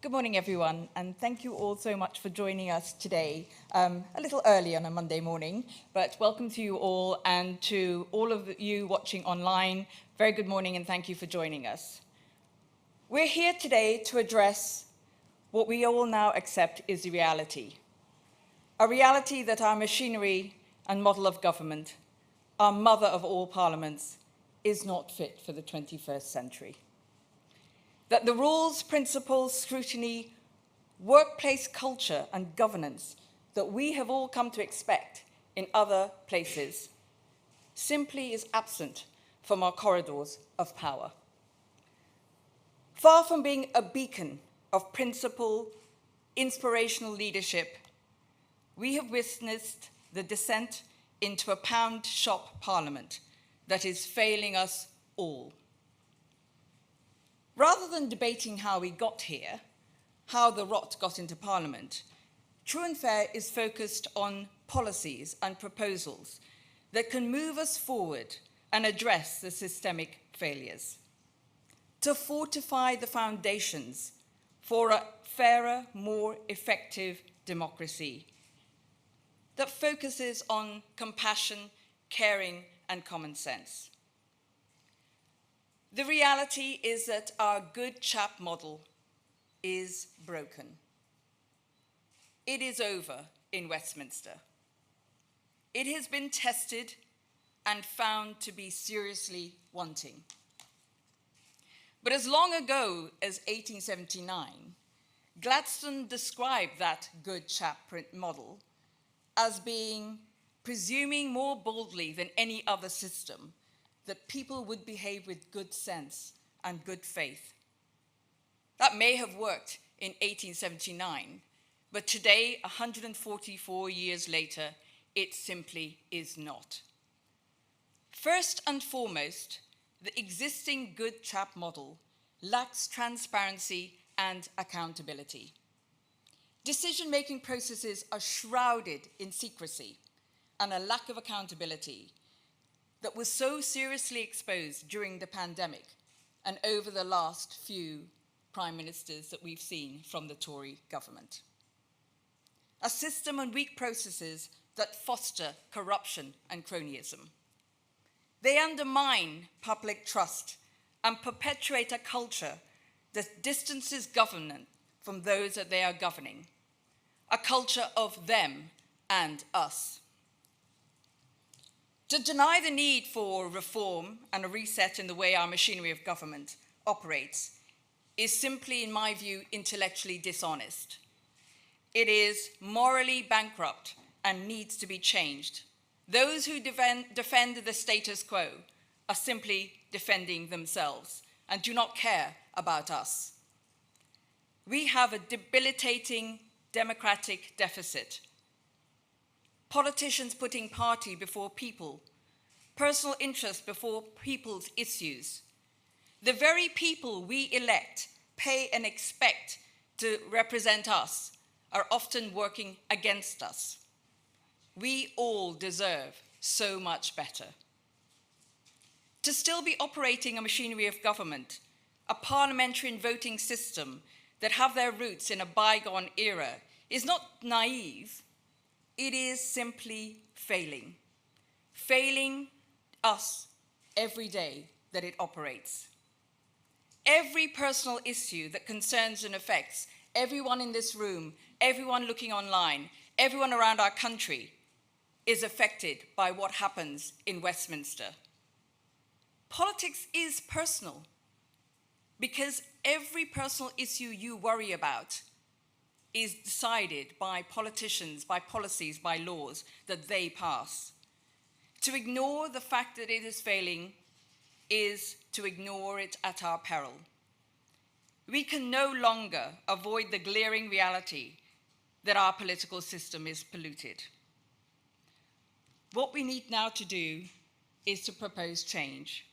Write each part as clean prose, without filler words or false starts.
Good morning, everyone, and thank you all so much for joining us today, a little early on a Monday morning, but welcome to you all, and to all of you watching online, very good morning and thank you for joining us. We're here today to address what we all now accept is the reality, a reality that our machinery and model of government, our mother of all parliaments, is not fit for the 21st century. That the rules, principles, scrutiny, workplace culture and governance that we have all come to expect in other places simply is absent from our corridors of power. Far from being a beacon of principle, inspirational leadership, we have witnessed the descent into a pound shop parliament that is failing us all. Rather than debating how we got here, how the rot got into Parliament, True and Fair is focused on policies and proposals that can move us forward and address the systemic failures, to fortify the foundations for a fairer, more effective democracy that focuses on compassion, caring, and common sense. The reality is that our good chap model is broken. It is over in Westminster. It has been tested and found to be seriously wanting. But as long ago as 1879, Gladstone described that good chap model as being presuming more boldly than any other system that people would behave with good sense and good faith. That may have worked in 1879, but today, 144 years later, it simply is not. First and foremost, the existing good chap model lacks transparency and accountability. Decision-making processes are shrouded in secrecy and a lack of accountability that was so seriously exposed during the pandemic and over the last few prime ministers that we've seen from the Tory government. A system and weak processes that foster corruption and cronyism. They undermine public trust and perpetuate a culture that distances government from those that they are governing, a culture of them and us. To deny the need for reform and a reset in the way our machinery of government operates is simply, in my view, intellectually dishonest. It is morally bankrupt and needs to be changed. Those who defend the status quo are simply defending themselves and do not care about us. We have a debilitating democratic deficit. Politicians putting party before people, personal interest before people's issues. The very people we elect, pay and expect to represent us are often working against us. We all deserve so much better. To still be operating a machinery of government, a parliamentary and voting system that have their roots in a bygone era is not naive, it is simply failing. Failing us every day that it operates. Every personal issue that concerns and affects everyone in this room, everyone looking online, everyone around our country is affected by what happens in Westminster. Politics is personal because every personal issue you worry about is decided by politicians, by policies, by laws that they pass. To ignore the fact that it is failing is to ignore it at our peril. We can no longer avoid the glaring reality that our political system is polluted. What we need now to do is to propose change.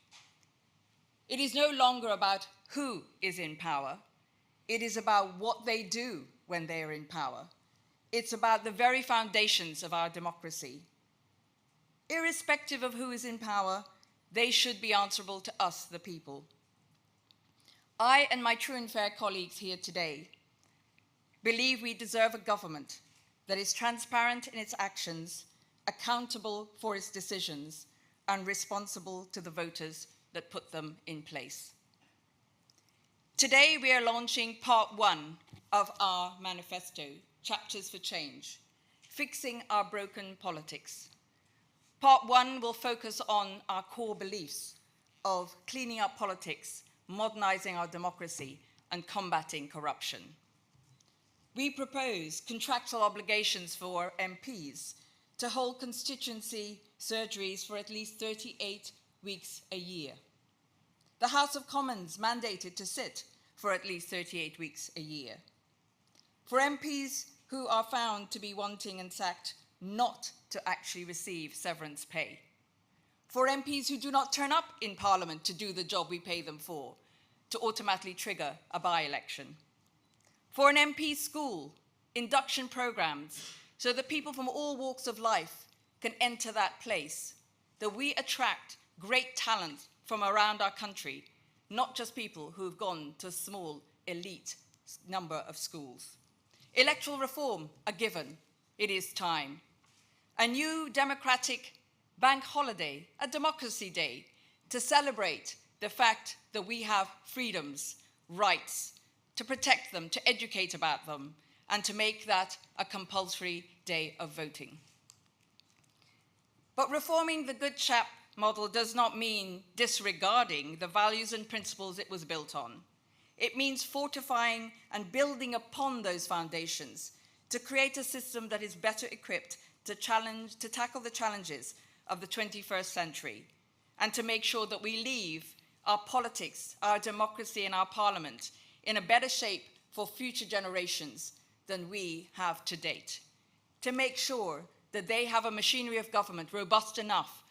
It is no longer about who is in power. It is about what they do when they are in power. It's about the very foundations of our democracy. Irrespective of who is in power, they should be answerable to us, the people. I and my true and fair colleagues here today believe we deserve a government that is transparent in its actions, accountable for its decisions, and responsible to the voters that put them in place. Today, we are launching part 1 of our manifesto, Chapters for Change, Fixing Our Broken Politics. Part 1 will focus on our core beliefs of cleaning up politics, modernizing our democracy, and combating corruption. We propose contractual obligations for MPs to hold constituency surgeries for at least 38 weeks a year. The House of Commons mandated to sit for at least 38 weeks a year. For MPs who are found to be wanting and sacked, not to actually receive severance pay. For MPs who do not turn up in Parliament to do the job we pay them for, to automatically trigger a by-election. For an MP school, induction programs, so that people from all walks of life can enter that place, that we attract great talent from around our country, not just people who have gone to a small elite number of schools. Electoral reform, a given. It is time. A new democratic bank holiday, a democracy day, to celebrate the fact that we have freedoms, rights, to protect them, to educate about them, and to make that a compulsory day of voting. But reforming the good chap model does not mean disregarding the values and principles it was built on. It means fortifying and building upon those foundations to create a system that is better equipped to tackle the challenges of the 21st century and to make sure that we leave our politics, our democracy, and our parliament in a better shape for future generations than we have to date. To make sure that they have a machinery of government robust enough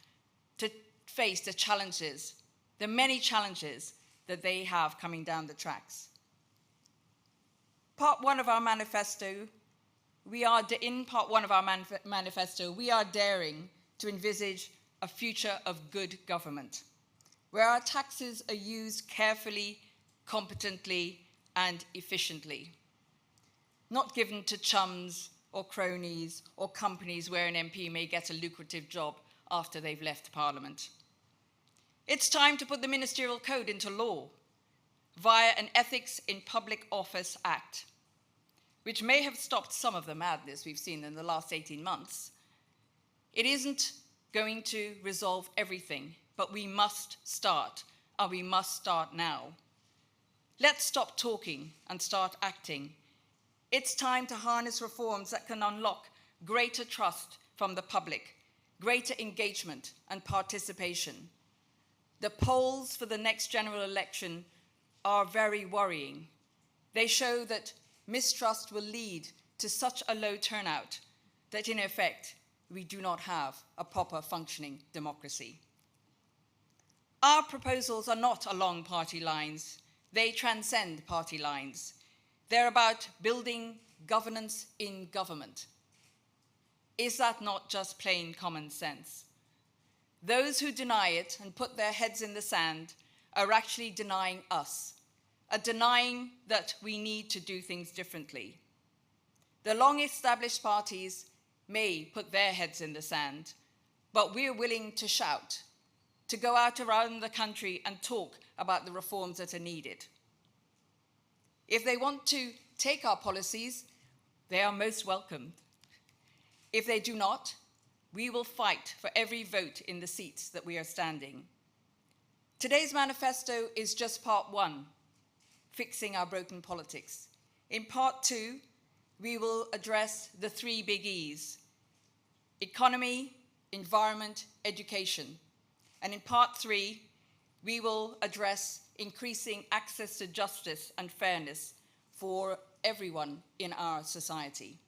to face the challenges, the many challenges that they have coming down the tracks. Part one of our manifesto, we are daring to envisage a future of good government, where our taxes are used carefully, competently, and efficiently, not given to chums or cronies or companies where an MP may get a lucrative job after they've left Parliament. It's time to put the Ministerial Code into law via an Ethics in Public Office Act, which may have stopped some of the madness we've seen in the last 18 months. It isn't going to resolve everything, but we must start, and we must start now. Let's stop talking and start acting. It's time to harness reforms that can unlock greater trust from the public, greater engagement and participation. The polls for the next general election are very worrying. They show that mistrust will lead to such a low turnout that in effect, we do not have a proper functioning democracy. Our proposals are not along party lines. They transcend party lines. They're about building governance in government. Is that not just plain common sense? Those who deny it and put their heads in the sand are actually denying us, are denying that we need to do things differently. The long-established parties may put their heads in the sand, but we're willing to shout, to go out around the country and talk about the reforms that are needed. If they want to take our policies, they are most welcome. If they do not, we will fight for every vote in the seats that we are standing. Today's manifesto is just part one, fixing our broken politics. In part two, we will address the three big E's: economy, environment, education. And in part three, we will address increasing access to justice and fairness for everyone in our society.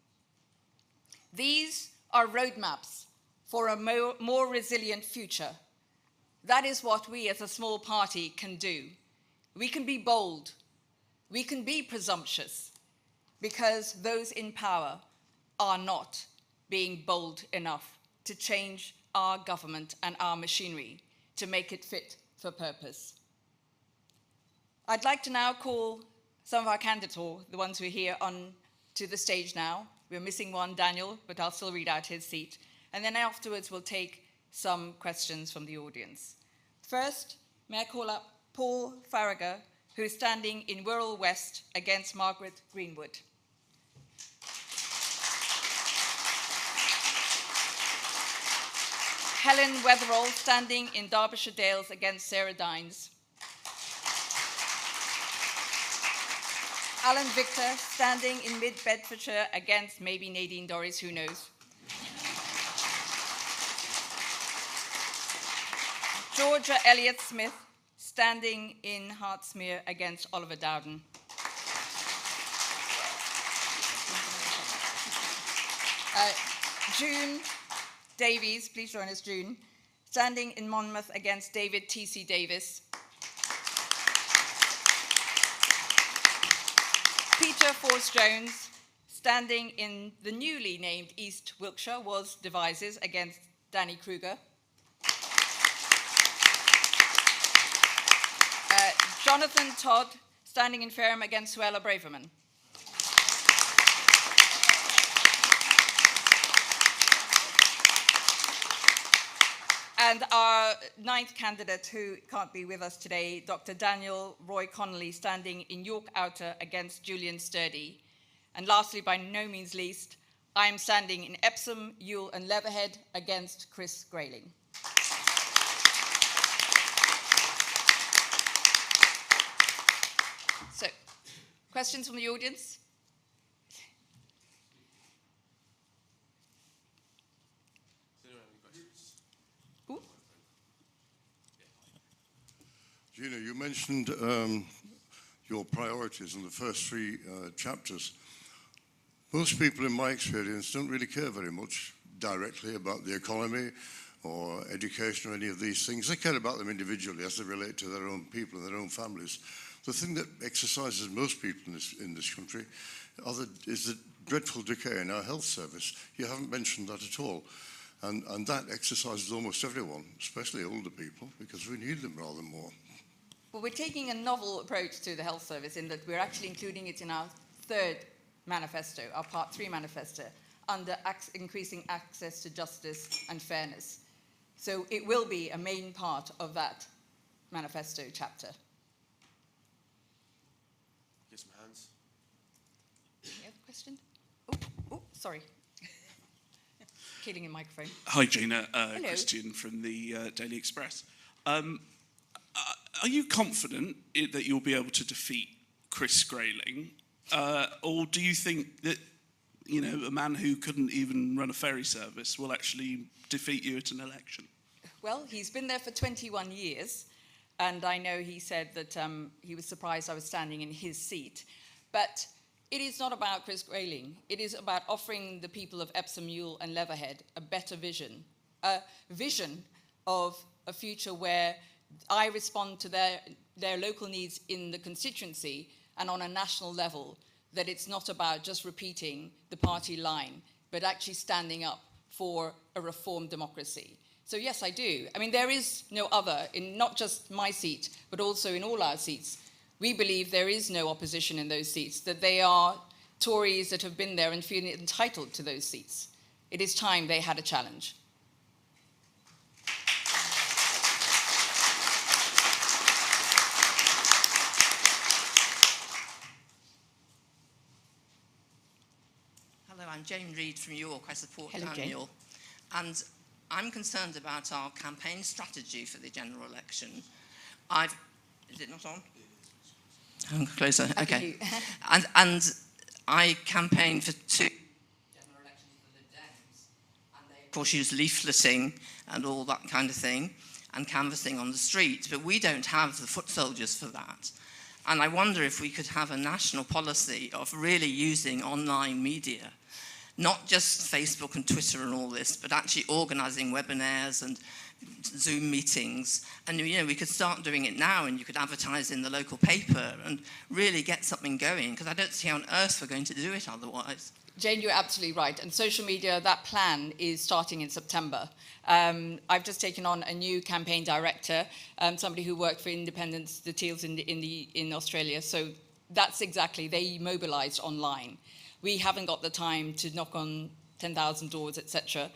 These are roadmaps for a more resilient future. That is what we as a small party can do. We can be bold. We can be presumptuous, because those in power are not being bold enough to change our government and our machinery to make it fit for purpose. I'd like to now call some of our candidates, or the ones who are here, on to the stage now. We're missing one, Daniel, but I'll still read out his seat. And then afterwards, we'll take some questions from the audience. First, may I call up Paul Farragher, who is standing in Wirral West against Margaret Greenwood. Helen Wetherall, standing in Derbyshire Dales against Sarah Dines. Alan Victor, standing in Mid-Bedfordshire against maybe Nadine Dorries, who knows. Georgia Elliott-Smith, standing in Hertsmere against Oliver Dowden. June Davies, please join us, June, standing in Monmouth against David T.C. Davis. Peter Force-Jones, standing in the newly named East Wiltshire was Devizes against Danny Kruger. Jonathan Todd, standing in Fareham against Suella Braverman. And our ninth candidate, who can't be with us today, Dr. Daniel Roy Connolly, standing in York Outer against Julian Sturdy. And lastly, by no means least, I am standing in Epsom, Ewell and Leatherhead against Chris Grayling. So Questions from the audience? Ooh. Gina, you mentioned your priorities in the first three chapters. Most people, in my experience, don't really care very much directly about the economy or education or any of these things. They care about them individually as they relate to their own people and their own families. The thing that exercises most people in this country is the dreadful decay in our health service. You haven't mentioned that at all. And that exercises almost everyone, especially older people, because we need them rather more. Well, we're taking a novel approach to the health service in that we're actually including it in our third manifesto, our Part 3 manifesto, under increasing access to justice and fairness. So it will be a main part of that manifesto chapter. Get some hands. Any other question? Oh, sorry. Killing a microphone. Hi, Gina. Hello. Christian from the Daily Express. Are you confident that you'll be able to defeat Chris Grayling? Or do you think that, you know, a man who couldn't even run a ferry service will actually defeat you at an election? Well, he's been there for 21 years, and I know he said that he was surprised I was standing in his seat. But it is not about Chris Grayling. It is about offering the people of Epsom, Ewell and Leatherhead a better vision, a vision of a future where I respond to their local needs in the constituency and on a national level, that it's not about just repeating the party line, but actually standing up for a reformed democracy. So yes, I do. I mean, there is no other, in not just my seat, but also in all our seats. We believe there is no opposition in those seats, that they are Tories that have been there and feel entitled to those seats. It is time they had a challenge. Hello, I'm Jane Reid from York. I support Hello, Daniel. And I'm concerned about our campaign strategy for the general election. Is it not on? I'm closer. Okay. and I campaigned for 2 general elections for the Lib Dems. And they, of course, use leafleting and all that kind of thing and canvassing on the street. But we don't have the foot soldiers for that. And I wonder if we could have a national policy of really using online media, not just Facebook and Twitter and all this, but actually organising webinars and Zoom meetings. And, you know, we could start doing it now, and you could advertise in the local paper and really get something going, because I don't see how on earth we're going to do it otherwise. Jane, you're absolutely right. And social media, that plan is starting in September. I've just taken on a new campaign director, somebody who worked for Independence, the Teals in Australia. So that's exactly, they mobilised online. We haven't got the time to knock on 10,000 doors, etc.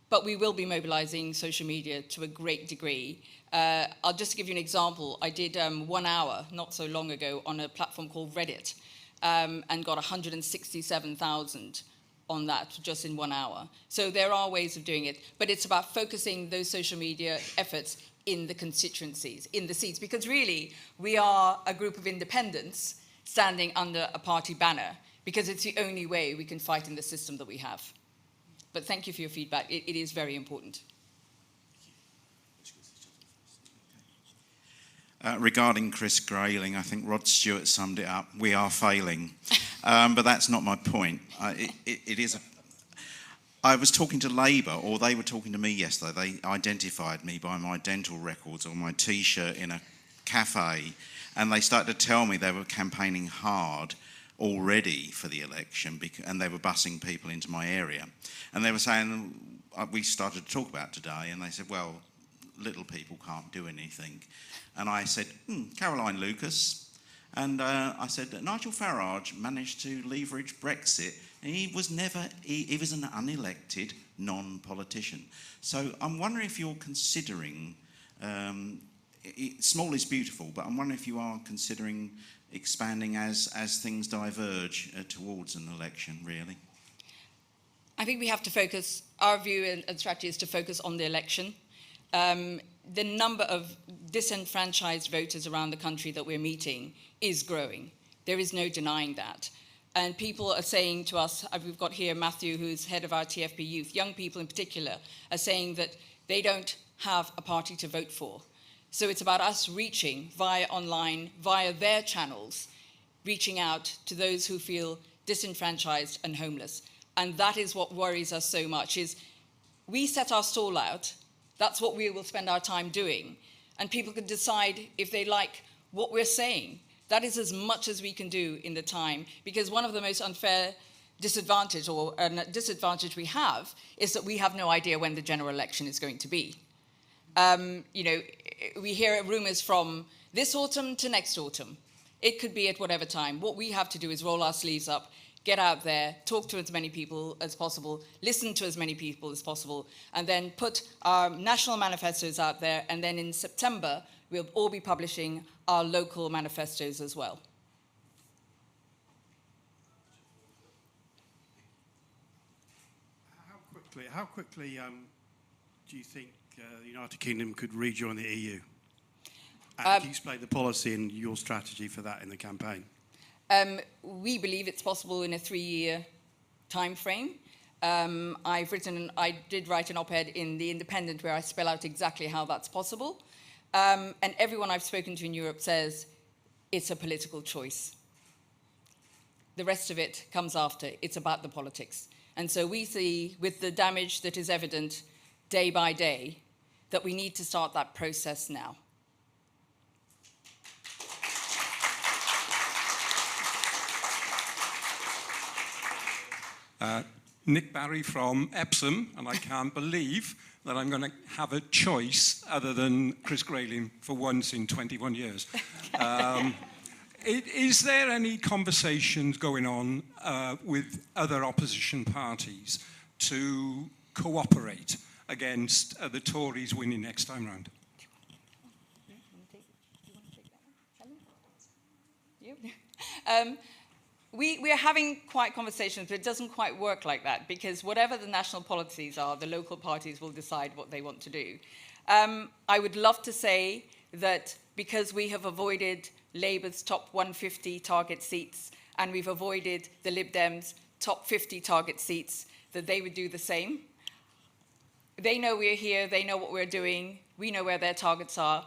But we will be mobilising social media to a great degree. I'll just give you an example. I did 1 hour, not so long ago, on a platform called Reddit, and got 167,000 on that just in 1 hour. So there are ways of doing it, but it's about focusing those social media efforts in the constituencies, in the seats, because really we are a group of independents standing under a party banner, because it's the only way we can fight in the system that we have. But thank you for your feedback. It is very important. Regarding Chris Grayling, I think Rod Stewart summed it up. We are failing. But that's not my point. I was talking to Labour, or they were talking to me yesterday. They identified me by my dental records or my T-shirt in a cafe, and they started to tell me they were campaigning hard already for the election, and they were busing people into my area. And they were saying, we started to talk about today, and they said, well, little people can't do anything. And I said, Caroline Lucas. And I said that Nigel Farage managed to leverage Brexit. And he was an unelected non-politician. So I'm wondering if you're considering, small is beautiful, but I'm wondering if you are considering expanding as things diverge towards an election, really. I think we have to focus, our view and strategy is to focus on the election. The number of disenfranchised voters around the country that we're meeting is growing. There is no denying that. And people are saying to us, we've got here Matthew, who's head of our TFP youth, young people in particular, are saying that they don't have a party to vote for. So it's about us reaching via online, via their channels, reaching out to those who feel disenfranchised and homeless. And that is what worries us so much, is we set our stall out, that's what we will spend our time doing, and people can decide if they like what we're saying. That is as much as we can do in the time, because one of the most unfair disadvantage we have is that we have no idea when the general election is going to be. We hear rumours from this autumn to next autumn. It could be at whatever time. What we have to do is roll our sleeves up, get out there, talk to as many people as possible, listen to as many people as possible, and then put our national manifestos out there. And then in September, we'll all be publishing our local manifestos as well. How quickly do you think the United Kingdom could rejoin the EU? Can you explain the policy and your strategy for that in the campaign? We believe it's possible in a 3-year time frame. I did write an op-ed in The Independent where I spell out exactly how that's possible. And everyone I've spoken to in Europe says it's a political choice. The rest of it comes after. It's about the politics. And so we see, with the damage that is evident day by day, that we need to start that process now. Nick Barry from Epsom, and I can't believe that I'm going to have a choice other than Chris Grayling for once in 21 years. Is there any conversations going on with other opposition parties to cooperate against the Tories winning next time round? We are having quite conversations, but it doesn't quite work like that, because whatever the national policies are, the local parties will decide what they want to do. I would love to say that because we have avoided Labour's top 150 target seats and we've avoided the Lib Dems' top 50 target seats, that they would do the same. They know we're here, they know what we're doing, we know where their targets are.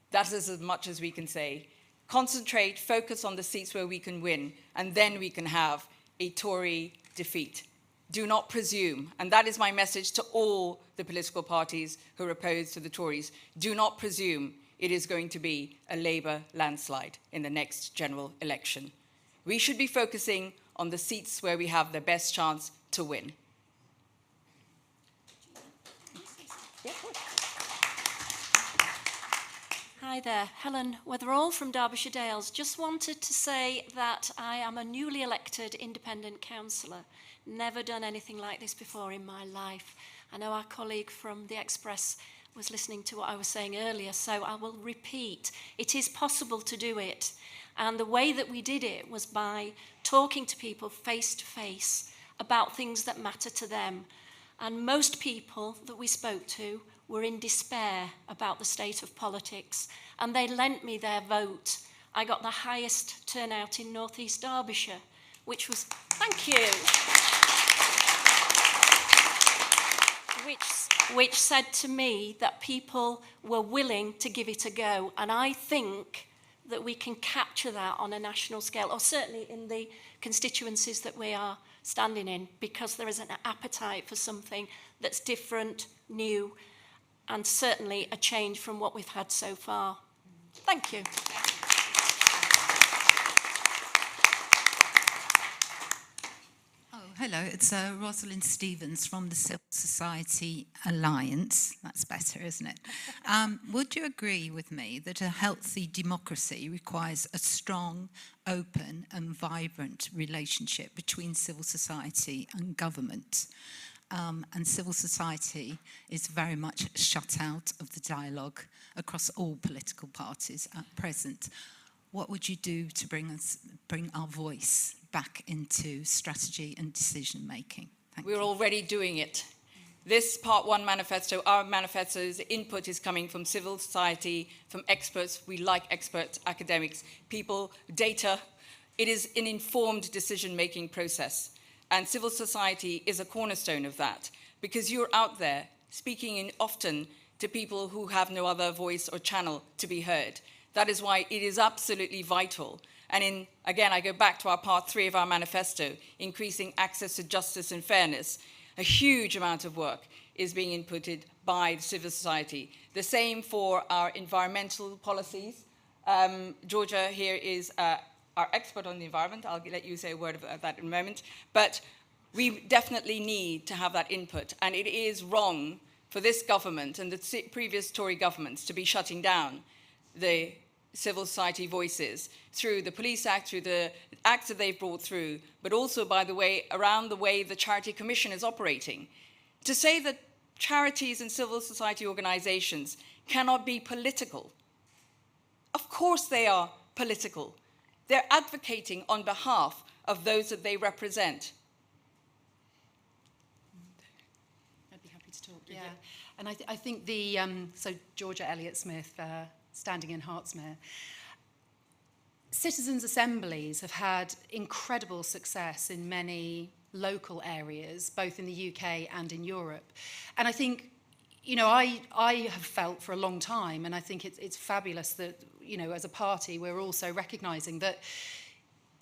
That is as much as we can say. Concentrate, focus on the seats where we can win, and then we can have a Tory defeat. Do not presume, and that is my message to all the political parties who are opposed to the Tories. Do not presume it is going to be a Labour landslide in the next general election. We should be focusing on the seats where we have the best chance to win. Hi there, Helen Wetherall from Derbyshire Dales. Just wanted to say that I am a newly elected independent councillor. Never done anything like this before in my life. I know our colleague from the Express was listening to what I was saying earlier, so I will repeat. It is possible to do it. And the way that we did it was by talking to people face to face about things that matter to them. And most people that we spoke to were in despair about the state of politics, and they lent me their vote. I got the highest turnout in North East Derbyshire, which was, thank you, which said to me that people were willing to give it a go. And I think that we can capture that on a national scale, or certainly in the constituencies that we are standing in, because there is an appetite for something that's different, new, and certainly a change from what we've had so far. Thank you. Oh, hello, it's Rosalind Stevens from the Civil Society Alliance. That's better, isn't it? Would you agree with me that a healthy democracy requires a strong, open and vibrant relationship between civil society and government? And civil society is very much shut out of the dialogue across all political parties at present. What would you do to bring our voice back into strategy and decision making? We're already doing it. This Part 1 manifesto, our manifesto's input is coming from civil society, from experts. We like experts, academics, people, data, It is an informed decision-making process, and civil society is a cornerstone of that, because you're out there speaking often to people who have no other voice or channel to be heard. That is why it is absolutely vital. And again, I go back to our part 3 of our manifesto, increasing access to justice and fairness. A huge amount of work is being inputted by civil society. The same for our environmental policies. Georgia here is our expert on the environment. I'll let you say a word about that in a moment. But we definitely need to have that input. And it is wrong for this government and the previous Tory governments to be shutting down the civil society voices through the Police Act, through the acts that they've brought through, but also, by the way, around the way the Charity Commission is operating. To say that charities and civil society organizations cannot be political. Of course they are political. They're advocating on behalf of those that they represent. I'd be happy to talk. Yeah, and I think so Georgia Elliott-Smith, standing in Hertsmere. Citizens' assemblies have had incredible success in many local areas, both in the UK and in Europe. And I think, you know, I have felt for a long time, and I think it's fabulous that, you know, as a party, we're also recognising that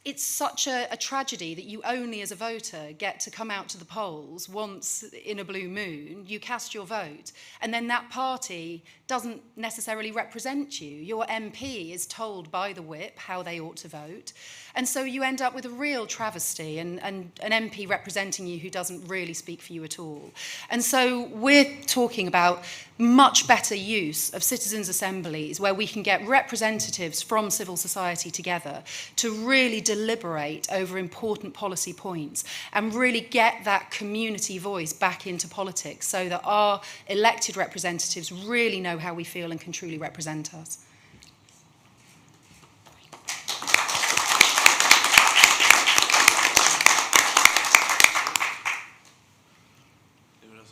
it's such a tragedy that you only as a voter get to come out to the polls once in a blue moon, you cast your vote, and then that party doesn't necessarily represent you. Your MP is told by the whip how they ought to vote, and so you end up with a real travesty and an MP representing you who doesn't really speak for you at all. And so we're talking about much better use of citizens' assemblies where we can get representatives from civil society together to really deliberate over important policy points and really get that community voice back into politics so that our elected representatives really know how we feel and can truly represent us.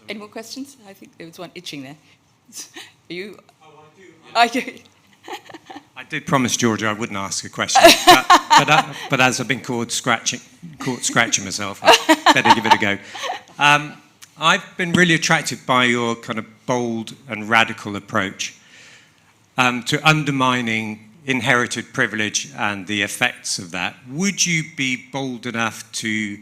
Any more questions? I think there was one itching there. Are you? Oh, I do. Yeah. I did promise Georgia I wouldn't ask a question, but as I've been caught scratching myself, I better give it a go. I've been really attracted by your kind of bold and radical approach to undermining inherited privilege and the effects of that. Would you be bold enough to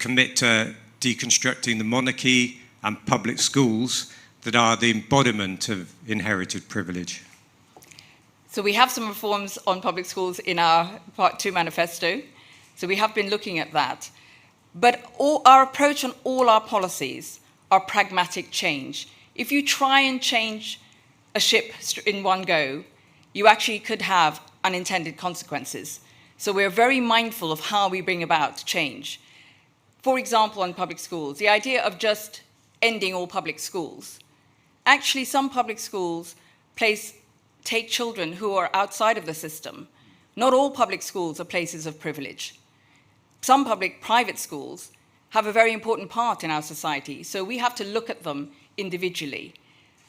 commit to deconstructing the monarchy and public schools that are the embodiment of inherited privilege? So we have some reforms on public schools in our Part 2 manifesto. So we have been looking at that. But our approach on all our policies are pragmatic change. If you try and change a ship in one go, you actually could have unintended consequences. So we're very mindful of how we bring about change. For example, on public schools, the idea of just ending all public schools. Actually, some public schools take children who are outside of the system. Not all public schools are places of privilege. Some private schools have a very important part in our society, so we have to look at them individually.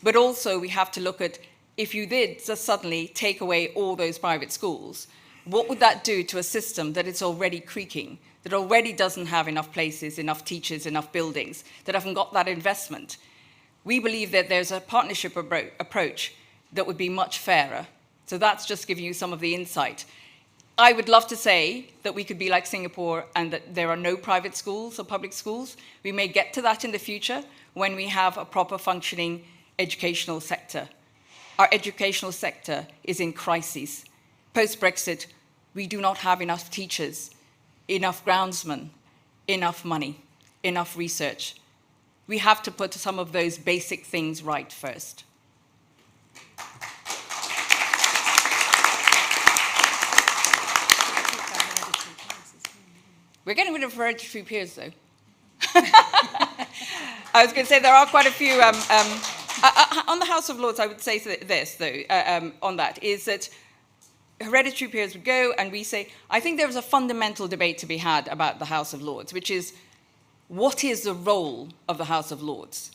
But also we have to look at, if you did just suddenly take away all those private schools, what would that do to a system that is already creaking, that already doesn't have enough places, enough teachers, enough buildings, that haven't got that investment? We believe that there's a partnership approach that would be much fairer. So that's just giving you some of the insight. I would love to say that we could be like Singapore and that there are no private schools or public schools. We may get to that in the future when we have a proper functioning educational sector. Our educational sector is in crisis. Post-Brexit, we do not have enough teachers, enough groundsmen, enough money, enough research. We have to put some of those basic things right first. We're getting rid of hereditary peers, though. I was going to say there are quite a few. On the House of Lords, I would say this, though, on that, is that hereditary peers would go, and we say, I think there is a fundamental debate to be had about the House of Lords, which is, what is the role of the House of Lords?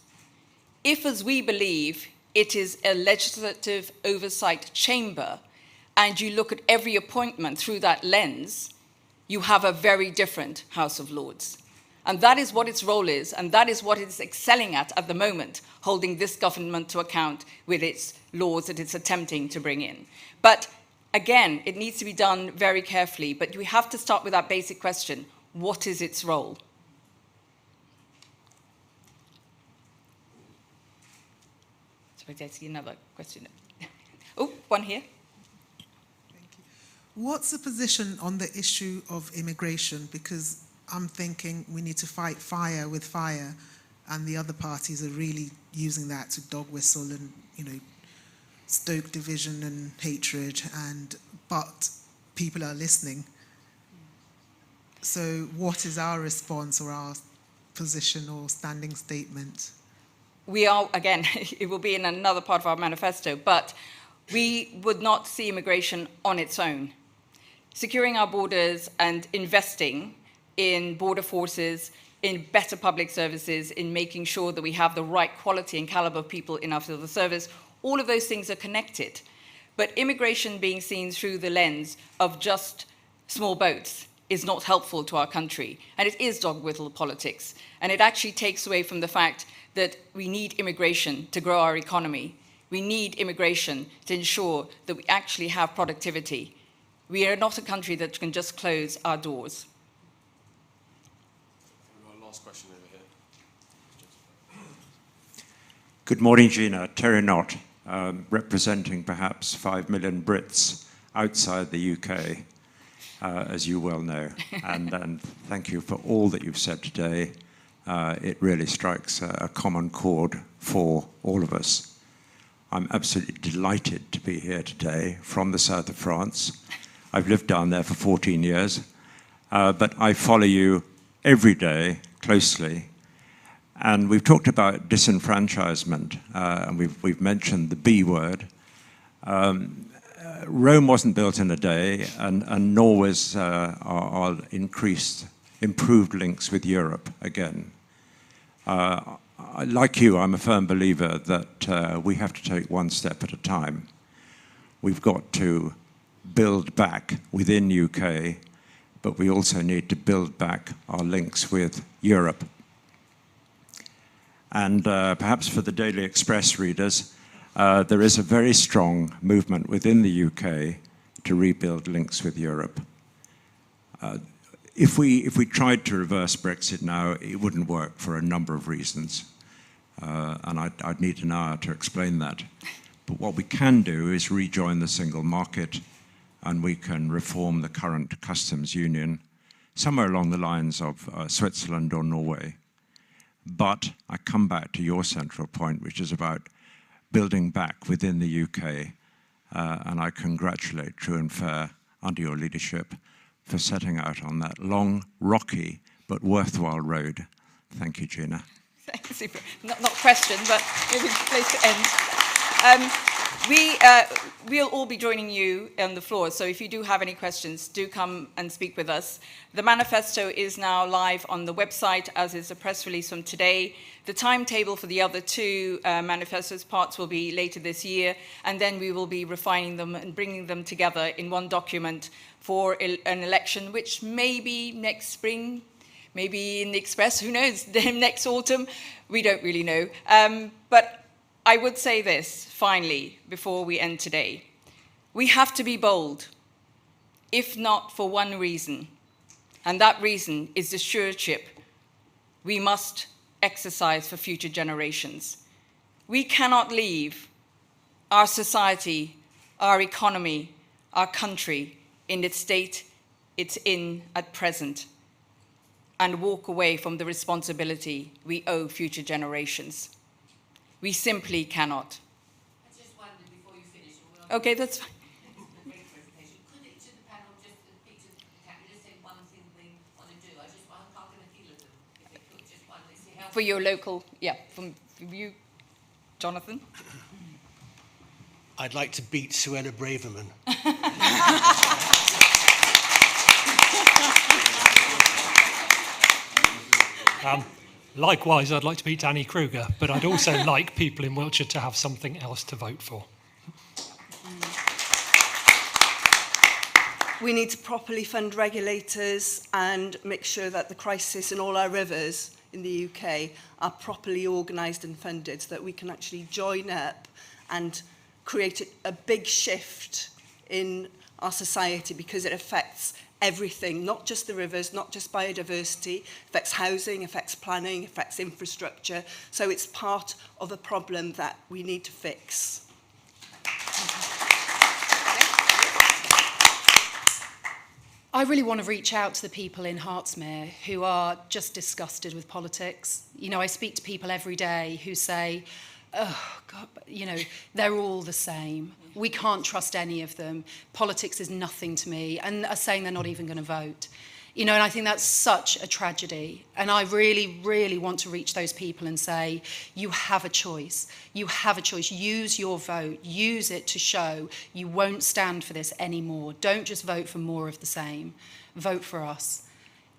If, as we believe, it is a legislative oversight chamber, and you look at every appointment through that lens, you have a very different House of Lords. And that is what its role is, and that is what it's excelling at the moment, holding this government to account with its laws that it's attempting to bring in. But again, it needs to be done very carefully, but we have to start with that basic question: what is its role? I see another question. Oh, one here. What's the position on the issue of immigration? Because I'm thinking we need to fight fire with fire, and the other parties are really using that to dog whistle and, stoke division and hatred, but people are listening. So what is our response or our position or standing statement? We are, again, it will be in another part of our manifesto, but we would not see immigration on its own. Securing our borders and investing in border forces, in better public services, in making sure that we have the right quality and caliber of people in our field of service, all of those things are connected. But immigration being seen through the lens of just small boats is not helpful to our country. And it is dog whistle politics. And it actually takes away from the fact that we need immigration to grow our economy. We need immigration to ensure that we actually have productivity. We are not a country that can just close our doors. Last question over here. Good morning, Gina. Terry Knott, representing perhaps 5 million Brits outside the UK, as you well know. And thank you for all that you've said today. It really strikes a common chord for all of us. I'm absolutely delighted to be here today from the south of France. I've lived down there for 14 years, but I follow you every day closely. And we've talked about disenfranchisement, and we've mentioned the B word. Rome wasn't built in a day, and nor was our improved links with Europe again. Like you, I'm a firm believer that we have to take one step at a time. We've got to build back within UK, but we also need to build back our links with Europe. And perhaps for the Daily Express readers, there is a very strong movement within the UK to rebuild links with Europe. If we tried to reverse Brexit now, it wouldn't work for a number of reasons. And I'd need an hour to explain that. But what we can do is rejoin the single market, and we can reform the current customs union, somewhere along the lines of Switzerland or Norway. But I come back to your central point, which is about building back within the UK. And I congratulate True and Fair, under your leadership, for setting out on that long, rocky, but worthwhile road. Thank you, Gina. Super. Not question, but maybe a place to end. We'll all be joining you on the floor, so if you do have any questions, do come and speak with us. The manifesto is now live on the website, as is the press release from today. The timetable for the other two manifestos parts will be later this year, and then we will be refining them and bringing them together in one document for an election, which may be next spring, maybe in the Express, who knows, next autumn, we don't really know. But I would say this, finally, before we end today. We have to be bold, if not for one reason, and that reason is the stewardship we must exercise for future generations. We cannot leave our society, our economy, our country in its state it's in at present, and walk away from the responsibility we owe future generations. We simply cannot. I just wondered before you finish. Okay, that's fine. Could it, to the panel, just speak to the cabinet, just say one thing they want to do? I'm not going to kill them. If they could, just one thing. For your local, from you, Jonathan. I'd like to beat Suella Braverman. Likewise, I'd like to beat Danny Kruger, but I'd also like people in Wiltshire to have something else to vote for. We need to properly fund regulators and make sure that the crisis in all our rivers in the UK are properly organised and funded so that we can actually join up and create a big shift in our society, because it affects everything, not just the rivers, not just biodiversity, affects housing, affects planning, affects infrastructure. So it's part of a problem that we need to fix. I really want to reach out to the people in Hertsmere who are just disgusted with politics. You know, I speak to people every day who say, oh, God, you know, they're all the same. We can't trust any of them. Politics is nothing to me, and are saying they're not even going to vote. You know, and I think that's such a tragedy. And I really, really want to reach those people and say, you have a choice. You have a choice. Use your vote. Use it to show you won't stand for this anymore. Don't just vote for more of the same. Vote for us.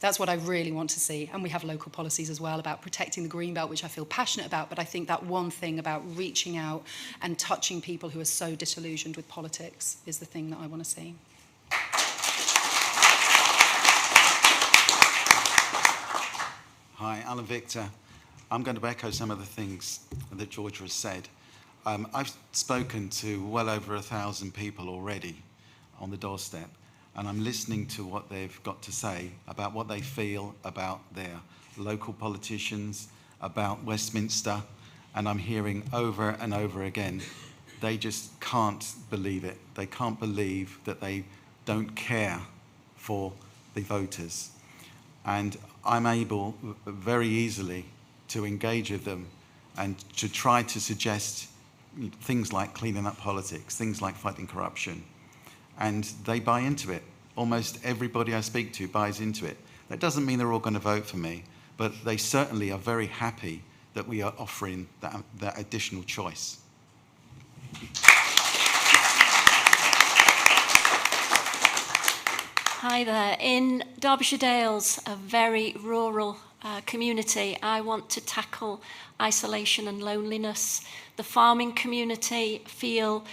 That's what I really want to see. And we have local policies as well about protecting the greenbelt, which I feel passionate about. But I think that one thing about reaching out and touching people who are so disillusioned with politics is the thing that I want to see. Hi, Alan Victor. I'm going to echo some of the things that Georgia has said. I've spoken to well over 1,000 people already on the doorstep, and I'm listening to what they've got to say about what they feel about their local politicians, about Westminster, and I'm hearing over and over again, they just can't believe it. They can't believe that they don't care for the voters. And I'm able very easily to engage with them and to try to suggest things like cleaning up politics, things like fighting corruption. And they buy into it. Almost everybody I speak to buys into it. That doesn't mean they're all going to vote for me, but they certainly are very happy that we are offering that additional choice. Hi there. In Derbyshire Dales, a very rural community, I want to tackle isolation and loneliness. The farming community feel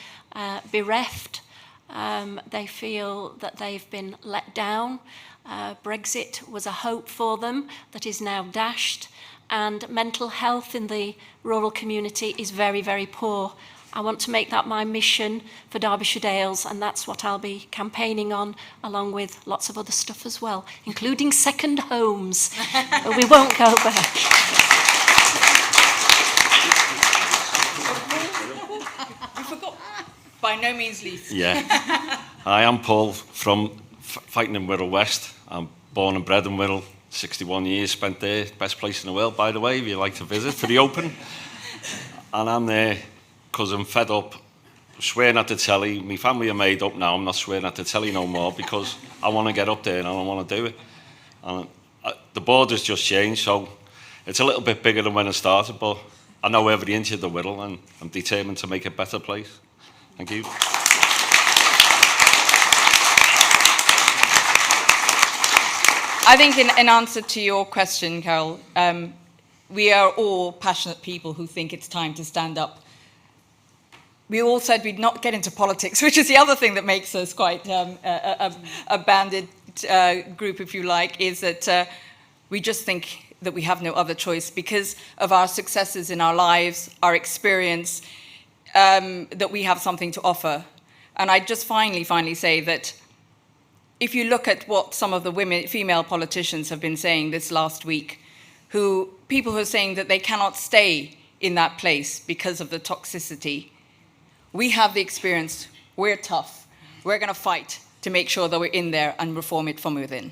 bereft. They feel that they've been let down. Brexit was a hope for them that is now dashed. And mental health in the rural community is very, very poor. I want to make that my mission for Derbyshire Dales, and that's what I'll be campaigning on, along with lots of other stuff as well, including second homes. But we won't go there. You forgot. By no means least. Yeah. Hi, I'm Paul from fighting in Wirral West. I'm born and bred in Wirral, 61 years spent there. Best place in the world, by the way, if you'd like to visit for the Open. And I'm there because I'm fed up swearing at the telly. My family are made up now. I'm not swearing at the telly no more because I want to get up there and I want to do it. And the border's just changed, so it's a little bit bigger than when it started, but I know every inch of the Wirral and I'm determined to make it a better place. Thank you. I think in answer to your question, Carol, we are all passionate people who think it's time to stand up. We all said we'd not get into politics, which is the other thing that makes us quite a banded group, if you like, is that we just think that we have no other choice because of our successes in our lives, our experience, that we have something to offer. And I just finally say that if you look at what some of the female politicians have been saying this last week, people who are saying that they cannot stay in that place because of the toxicity, we have the experience, we're tough, we're going to fight to make sure that we're in there and reform it from within.